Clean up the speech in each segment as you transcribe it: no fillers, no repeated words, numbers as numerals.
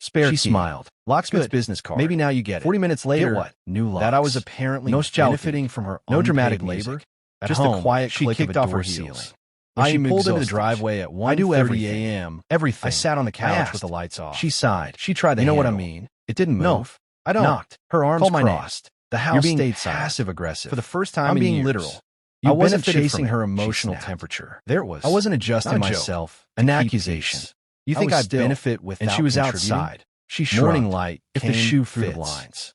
Spare She key. smiled. Locksmith's Good. business card. Maybe now you get it. 40 minutes later, Get what? New locks. that I was apparently nostalgic. benefiting from her No unpaid dramatic music. labor. At Just home, the quiet she click kicked of a off her door heels. ceiling. When she I'm pulled into the exhausted. driveway at 1:30 I do everything. a.m. Everything. I sat on the I couch asked. with the lights off. She sighed. She tried the You know what I handle. mean? It didn't move. No, I don't. Knocked. Her arms Call my name. crossed. The You're house being stayed silent. passive aggressive. For the first time I'm in being years. literal. I You wasn't benefited chasing from her it, she emotional snapped. temperature. There it was. I wasn't adjusting Not a joke. myself. An to keep accusation. peace. You I think was I still- benefit without and she was contributing? outside. She Morning shrugged. light If the came shoe through the fits. blinds.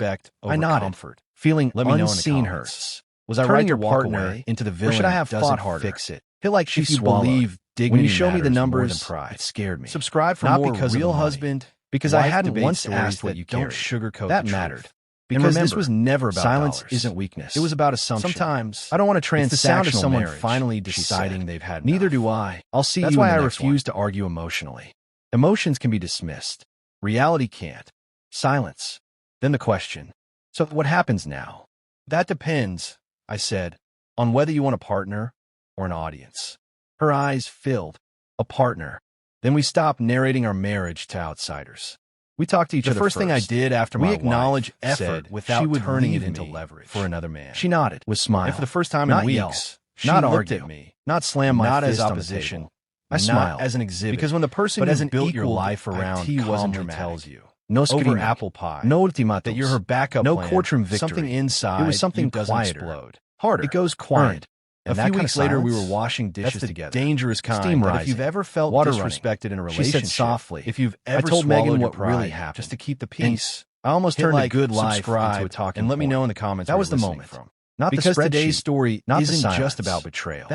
respect over I nodded, comfort. feeling Let me know in the unseen comments. hurts. Was I Turning right to your walk partner away into the or villain should I have doesn't fought harder? fix it. Feel like she If you swallowed. believe dignity When you show me the matters more numbers, than pride, it scared me. subscribe for Not more because real of the money, husband, because I wife hadn't debate once stories asked what that you don't carried. sugarcoat That the mattered. truth. Because And this remember, was never about silence dollars. isn't weakness. It was about assumption. Sometimes I don't want to it's the sound of transactional someone marriage, finally she deciding said. they've had Neither enough. do I. I'll see That's you why in the I next refuse one. to argue emotionally. Emotions can be dismissed. Reality can't. Silence. Then the question. So what happens now? That depends, I said, on whether you want a partner or an audience. Her eyes filled. A partner. Then we stopped narrating our marriage to outsiders. We talked to each other first. The first thing I did after my wife acknowledge effort without she would turning leave it into me leverage for another man. She nodded, with smile. and for the first time Not in yell, weeks, she not looked argue, at me, not slam my not fist as on the opposition. table. I not smiled as an exhibit, because when the person but who as an built your equal life around IT was calmly dramatic. tells you No over screaming, apple pie, no ultimatums, that you're her backup no plan, courtroom victory. something inside It was something you doesn't quieter, explode. harder. It goes quiet. Earned. And A that few kind weeks of later, we silence, were washing dishes that's the together. dangerous kind. Steam But rising. if you've ever felt Water disrespected in a running. relationship, She said softly. if you've I ever told Megan swallowed what your pride really happened. just to keep the peace, I almost Hit turned like, a good life subscribe, into a talking and let me point. know in the comments That where was you're the listening moment. from. Not Because the today's spreadsheet, story not isn't the just silence. about betrayal.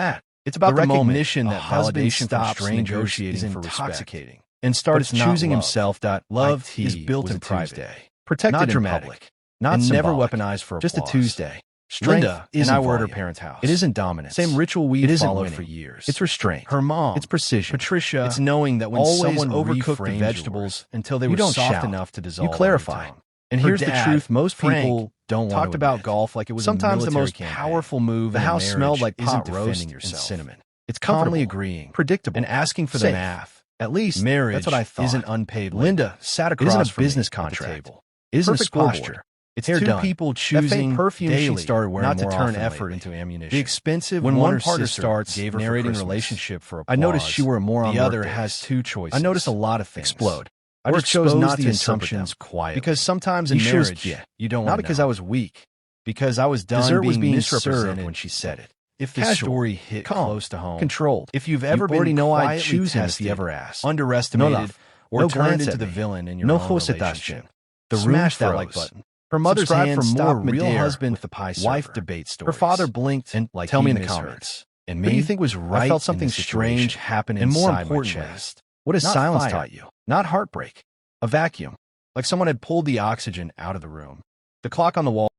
It's about the recognition moment that a husband validation from stops strangers negotiating is for respect intoxicating. and starts But it's not choosing love. himself. Love IT is built was in a private, Tuesday, protected not in dramatic, public, not and never symbolic, weaponized for just a applause. Tuesday. Linda Strength and I isn't were at her volume. parents' house. It isn't dominance. Same ritual we It isn't followed winning. for years. It's restraint. Her mom. It's precision. Patricia. It's knowing that when always someone overcooked the reframes vegetables your until they you were don't soft shout. enough to dissolve. You clarify. on your tongue. And Her here's the dad, truth: most Frank, people don't want talked to about admit. golf like it was Sometimes a the military most campaign. powerful move The in a house smelled like marriage pot isn't roast defending and yourself. cinnamon. It's Comfortable, calmly agreeing, predictable, and asking for safe. the math. At least Marriage that's what I thought. is an unpaid labor. Linda sat It across isn't a from me business at the contract. table. It isn't a Perfect scoreboard. posture. It's Hair two done. people That choosing faint perfume she daily started wearing not to more turn often effort lately. into ammunition. The expensive when one partner partner starts gave her for narrating Christmas. relationship for applause, I noticed she wore more on the other workdays. has two choices. I noticed a lot of things Explode. I Or just chose expose not the to interpret assumptions them quietly. because sometimes in You chose marriage, yeah, you don't not want to because know. I was weak, because I was done Dessert was being misrepresented served when she said it. If the the story story hit calm, close to home, controlled, if you've ever you been already know I'd quietly choose him if tested, he ever asked. underestimated, No love, or no turned glance into at the me. villain in your No own josetación. relationship. The Smash room that like froze. button. Her mother's Subscribe hand for more stopped real midair husband with the pie wife server. debate Her stories. father blinked and like tell he me in the misheard. comments. And What me, do you think was right I felt in something this strange situation? happen And more inside my importantly, chest. What does not silence fire, taught you? Not heartbreak. A vacuum. Like someone had pulled the oxygen out of the room. The clock on the wall